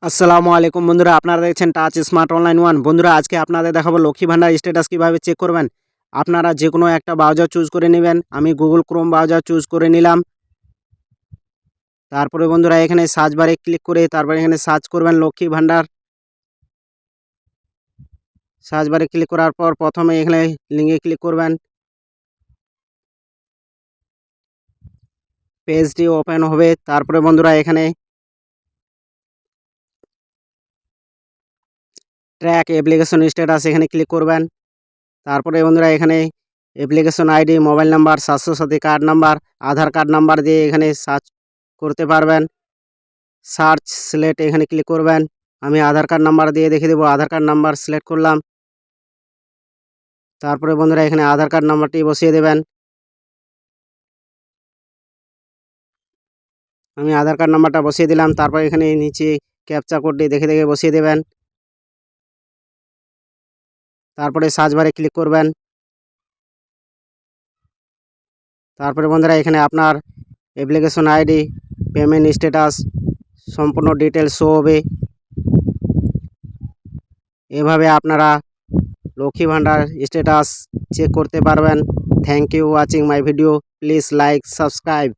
আসসালামু আলাইকুম বন্ধুরা, আপনারা দেখছেন টাচ স্মার্ট অনলাইন ওয়ান। বন্ধুরা, আজকে আপনাদের দেখাবো লক্ষ্মী ভান্ডার স্ট্যাটাস কিভাবে চেক করবেন। আপনারা যে কোনো একটা ব্রাউজার চুজ করে নেবেন। আমি গুগল ক্রোম ব্রাউজার চুজ করে নিলাম। তারপরে বন্ধুরা এখানে সার্চ বারে ক্লিক করে তারপরে এখানে সার্চ করবেন লক্ষ্মী ভান্ডার। সার্চ বারে ক্লিক করার পর প্রথমে এখানে লিঙ্কে ক্লিক করবেন। পেজটি ওপেন হবে। তারপরে বন্ধুরা এখানে ট্র্যাক অ্যাপ্লিকেশন স্ট্যাটাস এখানে ক্লিক করবেন। তারপরে বন্ধুরা এখানে application ID, mobile number, Swasthyasathi card number, Aadhaar card number দিয়ে এখানে সার্চ করতে পারবেন। সার্চ সিলেক্ট এখানে ক্লিক করবেন। আমি আধার কার্ড নাম্বার দিয়ে দেখিয়ে দেবো। আধার কার্ড নাম্বার সিলেক্ট করলাম। তারপরে বন্ধুরা এখানে আধার কার্ড নাম্বারটি বসিয়ে দেবেন। আমি আধার কার্ড নাম্বারটা বসিয়ে দিলাম। তারপর এখানে নিচে ক্যাপচা কোডটি দেখে দেখে বসিয়ে দেবেন। তারপরে সার্চ বারে ক্লিক করবেন। তারপরে বন্ধুরা এখানে আপনার অ্যাপ্লিকেশন আইডি, পেমেন্ট স্ট্যাটাস সম্পূর্ণ ডিটেলস শো হবে। এভাবে আপনারা লক্ষ্মী ভান্ডার স্ট্যাটাস চেক করতে পারবেন। Thank you watching my video. Please like, subscribe.